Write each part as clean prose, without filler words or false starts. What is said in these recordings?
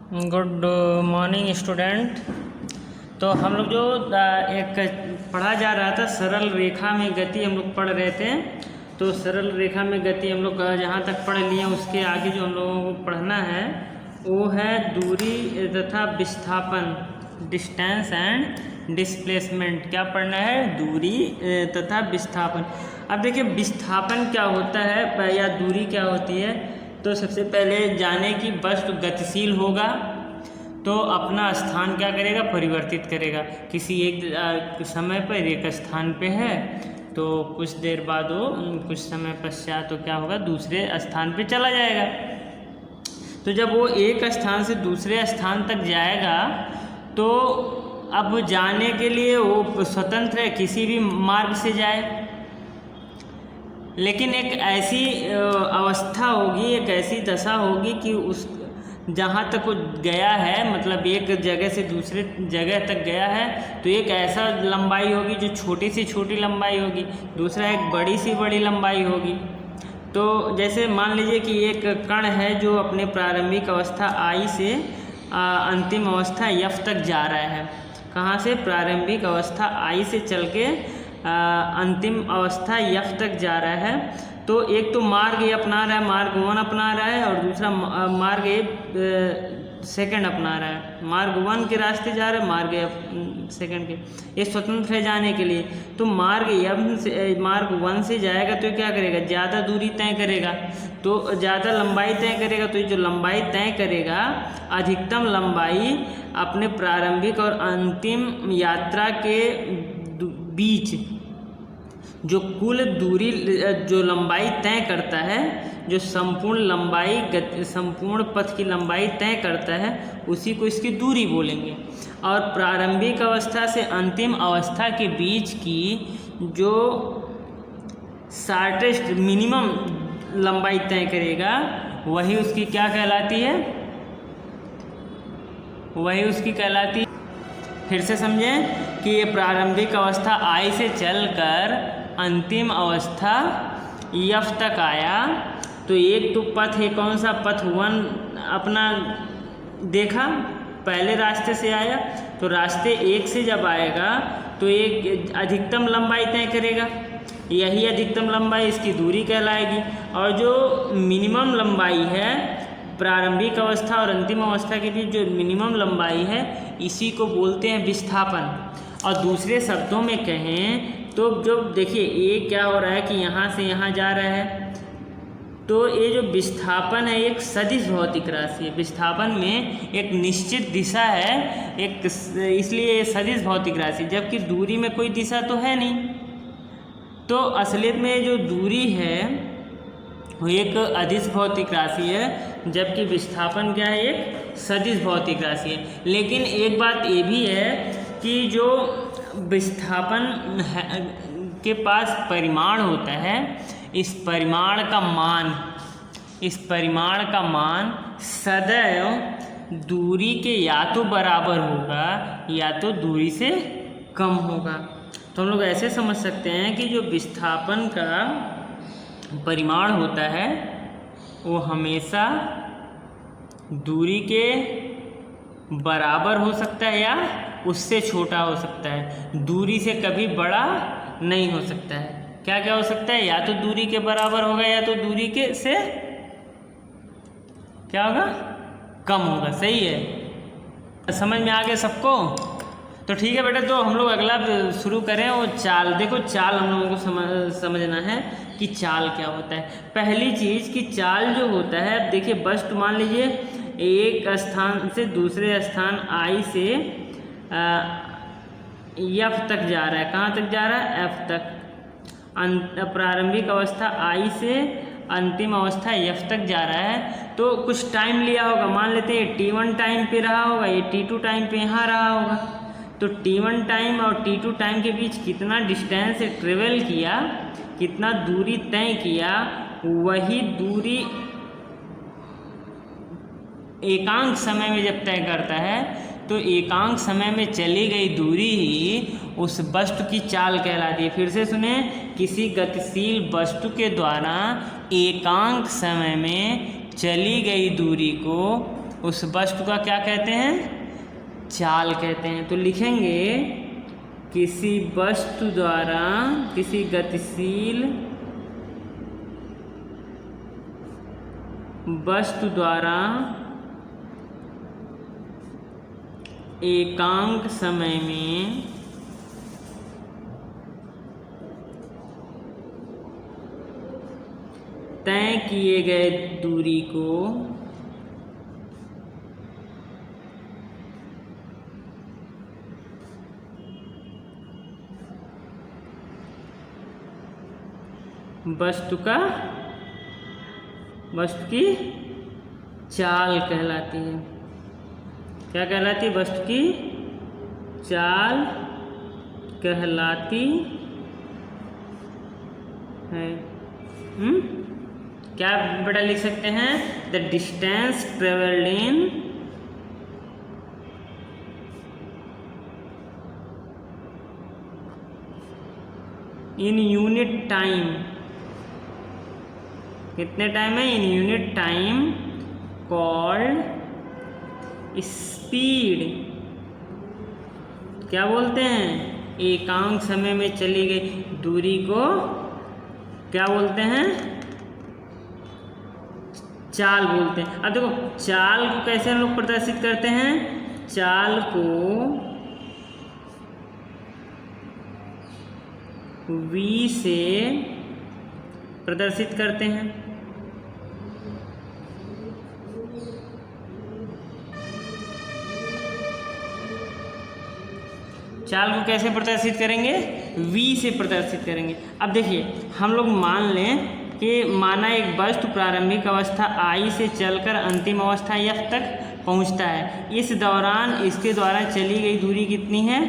Good morning student. तो हम लोग जो एक पढ़ा जा रहा था सरल रेखा में गति हम लोग पढ़ रहे थे। तो सरल रेखा में गति हम लोग जहाँ तक पढ़ लिए उसके आगे जो हम लोगों को पढ़ना है वो है दूरी तथा विस्थापन, डिस्टेंस एंड डिस्प्लेसमेंट। क्या पढ़ना है? दूरी तथा विस्थापन। अब देखिए विस्थापन क्या होता है या दूरी क्या होती है। तो सबसे पहले जाने की वस्तु गतिशील होगा तो अपना स्थान क्या करेगा? परिवर्तित करेगा। किसी एक समय पर एक स्थान पे है तो कुछ देर बाद वो कुछ समय पश्चात तो क्या होगा? दूसरे स्थान पे चला जाएगा। तो जब वो एक स्थान से दूसरे स्थान तक जाएगा तो अब जाने के लिए वो स्वतंत्र है, किसी भी मार्ग से जाए। लेकिन एक ऐसी अवस्था होगी, एक ऐसी दशा होगी कि उस जहाँ तक वो गया है, मतलब एक जगह से दूसरे जगह तक गया है तो एक ऐसा लंबाई होगी जो छोटी सी छोटी लंबाई होगी, दूसरा एक बड़ी सी बड़ी लंबाई होगी। तो जैसे मान लीजिए कि एक कण है जो अपने प्रारंभिक अवस्था I से अंतिम अवस्था F तक जा रहा है। कहाँ से? प्रारंभिक अवस्था I से चल के अंतिम अवस्था F तक जा रहा है। तो एक तो मार्ग ये अपना रहा है, मार्ग 1 अपना रहा है, और दूसरा मार्ग ये सेकंड अपना रहा है। मार्ग 1 के रास्ते जा रहा है, मार्ग सेकंड के, ये स्वतंत्र है जाने के लिए। तो मार्ग 1 से जाएगा तो क्या करेगा? ज़्यादा दूरी तय करेगा, तो ज़्यादा लंबाई तय करेगा। तो ये जो लंबाई तय करेगा, अधिकतम लंबाई अपने प्रारंभिक और अंतिम यात्रा के बीच जो कुल दूरी, जो लंबाई तय करता है, जो संपूर्ण लंबाई, संपूर्ण पथ की लंबाई तय करता है, उसी को इसकी दूरी बोलेंगे। और प्रारंभिक अवस्था से अंतिम अवस्था के बीच की जो शॉर्टेस्ट मिनिमम लंबाई तय करेगा वही उसकी क्या कहलाती है? वही उसकी कहलाती है। फिर से समझें कि ये प्रारंभिक अवस्था I से चलकर अंतिम अवस्था F तक आया। तो एक तो पथ है, कौन सा? पथ 1 अपना देखा, पहले रास्ते से आया। तो रास्ते 1 से जब आएगा तो एक अधिकतम लंबाई तय करेगा, यही अधिकतम लंबाई इसकी दूरी कहलाएगी। और जो मिनिमम लंबाई है प्रारंभिक अवस्था और अंतिम अवस्था के बीच, जो मिनिमम लंबाई है, इसी को बोलते हैं विस्थापन। और दूसरे शब्दों में कहें तो जो देखिए ये क्या हो रहा है कि यहाँ से यहाँ जा रहा है, तो ये जो विस्थापन है एक सदिश भौतिक राशि है। विस्थापन में एक निश्चित दिशा है, एक, इसलिए सदिश भौतिक राशि, जबकि दूरी में कोई दिशा तो है नहीं। तो असलियत में जो दूरी है वो एक अदिश भौतिक राशि है, जबकि विस्थापन क्या है? एक सदिश भौतिक राशि है। लेकिन एक बात ये भी है कि जो विस्थापन के पास परिमाण होता है, इस परिमाण का मान सदैव दूरी के या तो बराबर होगा या तो दूरी से कम होगा। तो हम लोग ऐसे समझ सकते हैं कि जो विस्थापन का परिमाण होता है वो हमेशा दूरी के बराबर हो सकता है या उससे छोटा हो सकता है, दूरी से कभी बड़ा नहीं हो सकता है। क्या क्या हो सकता है? या तो दूरी के बराबर होगा या तो दूरी के से क्या होगा? कम होगा। सही है, समझ में आ गया सबको? तो ठीक है बेटा, तो हम लोग अगला शुरू करें। वो चाल, देखो चाल हम लोगों को समझना है कि चाल क्या होता है। पहली चीज़ कि चाल जो होता है, देखिए वस्तु मान लीजिए एक स्थान से दूसरे स्थान I से F तक जा रहा है। कहाँ तक जा रहा है? F तक। प्रारंभिक अवस्था I से अंतिम अवस्था F तक जा रहा है तो कुछ टाइम लिया होगा। मान लेते हैं T1 टाइम पे रहा होगा, ये T2 टाइम पे यहाँ रहा होगा। तो T1 टाइम और T2 टाइम के बीच कितना डिस्टेंस ट्रेवल किया, कितना दूरी तय किया, वही दूरी एकांक समय में जब तय करता है तो एकांक समय में चली गई दूरी ही उस वस्तु की चाल कहलाती है। फिर से सुने, किसी गतिशील वस्तु के द्वारा एकांक समय में चली गई दूरी को उस वस्तु का क्या कहते हैं? चाल कहते हैं। तो लिखेंगे किसी वस्तु द्वारा, किसी गतिशील वस्तु द्वारा एकांक समय में तय किए गए दूरी को वस्तु की चाल कहलाती है। क्या कहलाती है? वस्तु की चाल कहलाती है। क्या बेटा लिख सकते हैं? The distance travelled in unit time. कितने टाइम है? In unit time called speed. क्या बोलते हैं? एकांक समय में चली गई दूरी को क्या बोलते हैं? चाल बोलते हैं। अब देखो चाल को कैसे हम लोग प्रदर्शित करते हैं? चाल को v से प्रदर्शित करते हैं। चाल को कैसे प्रदर्शित करेंगे? v से प्रदर्शित करेंगे। अब देखिए हम लोग मान लें कि माना एक वस्तु प्रारंभिक अवस्था I से चलकर अंतिम अवस्था F तक पहुंचता है। इस दौरान इसके द्वारा चली गई दूरी कितनी है?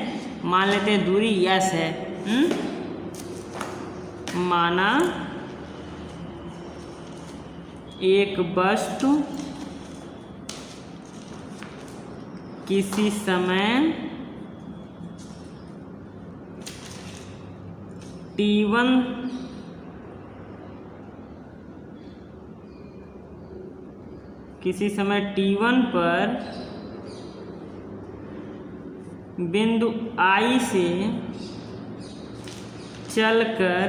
मान लेते हैं दूरी S है। माना एक वस्तु किसी समय T1 पर बिंदु I से चलकर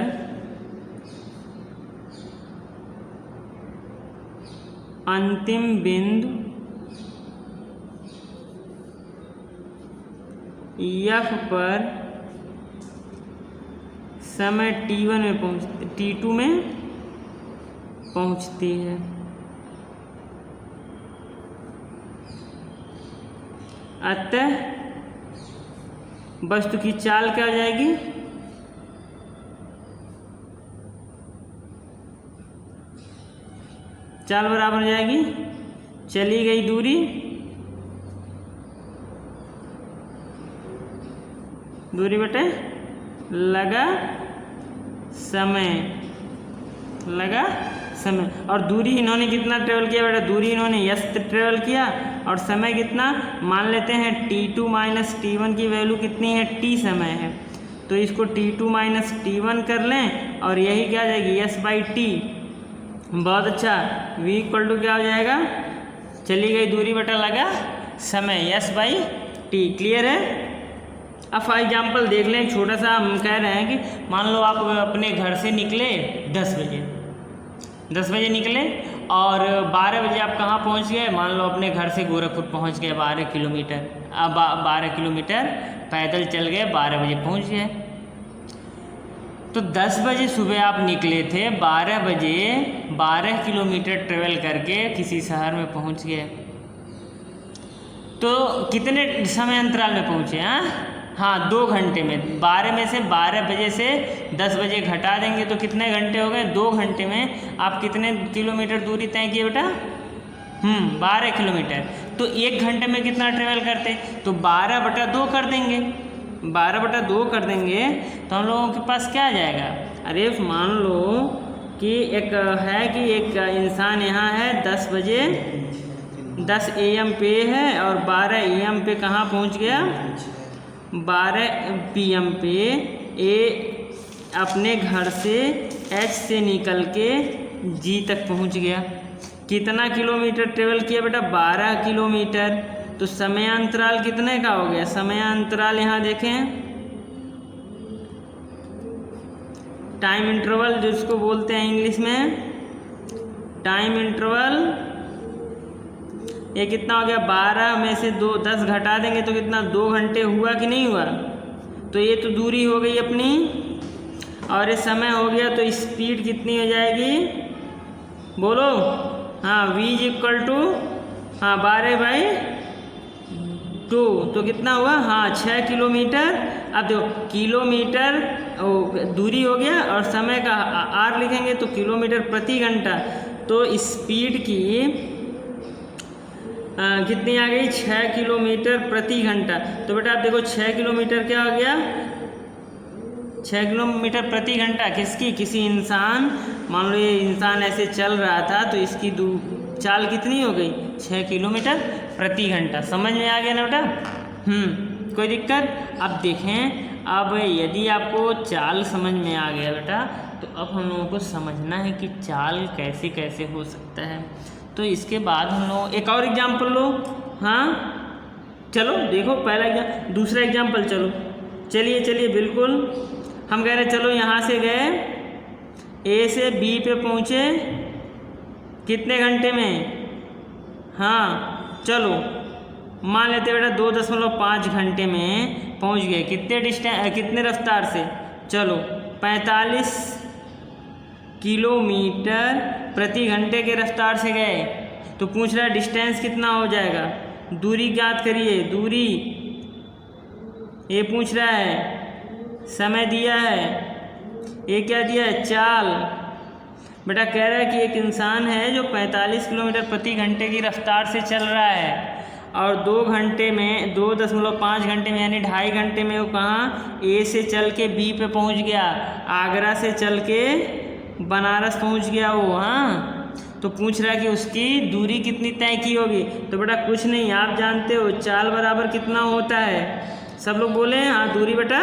अंतिम बिंदु F पर समय T2 में पहुंचती है। अतः वस्तु की चाल क्या हो जाएगी? चाल बराबर हो जाएगी चली गई दूरी बटे लगा समय। और दूरी इन्होंने कितना ट्रेवल किया बेटा? दूरी इन्होंने S ट्रेवल किया और समय कितना? मान लेते हैं T2 माइनस T1 की वैल्यू कितनी है? T समय है, तो इसको T2 माइनस T1 कर लें और यही क्या आ जाएगी? S/T। बहुत अच्छा। V इक्वल टू क्या हो जाएगा? चली गई दूरी बटा लगा समय S/T। क्लियर है? अब फॉर एग्जाम्पल देख लें, छोटा सा हम कह रहे हैं कि मान लो आप अपने घर से निकले 10 बजे निकले और 12 बजे आप कहाँ पहुँच गए? मान लो अपने घर से गोरखपुर पहुँच गए 12 किलोमीटर। अब 12 किलोमीटर पैदल चल गए, 12 बजे पहुँच गए। तो 10 बजे सुबह आप निकले थे, 12 बजे 12 किलोमीटर ट्रेवल करके किसी शहर में पहुँच गए। तो कितने समय अंतराल में पहुँचे? हाँ 2 घंटे में। 12 में से 12 बजे से 10 बजे घटा देंगे तो कितने घंटे हो गए? 2 घंटे में आप कितने किलोमीटर दूरी तय किए बेटा? 12 किलोमीटर। तो 1 घंटे में कितना ट्रेवल करते? तो 12/2 कर देंगे। 12/2 कर देंगे तो हम लोगों के पास क्या आ जाएगा? अरे मान लो कि एक इंसान यहाँ है 10 बजे 10 AM पे है और 12 AM पे कहाँ पहुँच गया? 12 PM पे अपने घर से H से निकल के G तक पहुँच गया। कितना किलोमीटर ट्रेवल किया बेटा? 12 किलोमीटर। तो समय अंतराल कितने का हो गया? समय अंतराल यहाँ देखें, टाइम इंटरवल जिसको बोलते हैं इंग्लिश में टाइम इंटरवल, ये कितना हो गया? 12 में से 10 घटा देंगे तो कितना? 2 घंटे हुआ कि नहीं हुआ? तो ये तो दूरी हो गई अपनी, और ये समय हो गया। तो स्पीड कितनी हो जाएगी? बोलो। हाँ, v इक्वल टू 12/2, तो कितना हुआ? हाँ, 6 किलोमीटर। अब देखो, किलोमीटर दूरी हो गया और समय का r लिखेंगे तो किलोमीटर प्रति घंटा। तो स्पीड की कितनी आ गई? 6 किलोमीटर प्रति घंटा। तो बेटा आप देखो 6 किलोमीटर क्या हो गया? 6 किलोमीटर प्रति घंटा किसकी? किसी इंसान, मान लो ये इंसान ऐसे चल रहा था तो इसकी चाल कितनी हो गई? 6 किलोमीटर प्रति घंटा। समझ में आ गया ना बेटा? कोई दिक्कत? अब देखें, अब यदि आपको चाल समझ में आ गया बेटा, तो अब हम लोगों को समझना है कि चाल कैसे कैसे हो सकता है। तो इसके बाद हम लोग एक और एग्जाम्पल लो। हाँ चलो देखो, पहला एग्जाम्पल, दूसरा एग्जाम्पल, चलो चलिए बिल्कुल। हम कह रहे चलो यहाँ से गए, ए से बी पे पहुँचे कितने घंटे में? हाँ चलो मान लेते बेटा 2.5 घंटे में पहुँच गए। कितने रफ्तार से? चलो 45 किलोमीटर प्रति घंटे के रफ्तार से गए। तो पूछ रहा है डिस्टेंस कितना हो जाएगा? दूरी ज्ञात करिए, दूरी ये पूछ रहा है। समय दिया है, ये क्या दिया है? चाल। बेटा कह रहा है कि एक इंसान है जो 45 किलोमीटर प्रति घंटे की रफ्तार से चल रहा है और 2.5 घंटे में यानी 2.5 घंटे में वो कहाँ? ए से चल के बी पे पहुंच गया, आगरा से चल के बनारस पहुंच गया वो। हाँ, तो पूछ रहा है कि उसकी दूरी कितनी तय की होगी? तो बेटा कुछ नहीं, आप जानते हो चाल बराबर कितना होता है? सब लोग बोले हाँ, दूरी बटा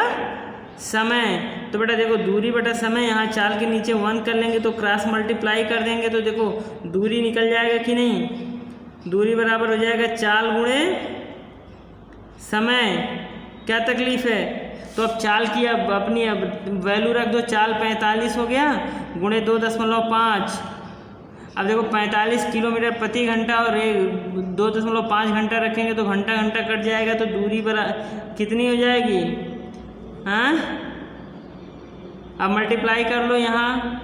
समय। तो बेटा देखो, दूरी बटा समय, यहाँ चाल के नीचे 1 कर लेंगे तो क्रॉस मल्टीप्लाई कर देंगे तो देखो दूरी निकल जाएगा कि नहीं? दूरी बराबर हो जाएगा चाल गुणे समय। क्या तकलीफ है? तो अब चाल की अब अपनी वैल्यू रख दो। चाल 45 हो गया गुणे 2.5। अब देखो 45 किलोमीटर प्रति घंटा और 2.5 घंटा रखेंगे तो घंटा घंटा कट जाएगा, तो दूरी कितनी हो जाएगी? हाँ, अब मल्टीप्लाई कर लो यहाँ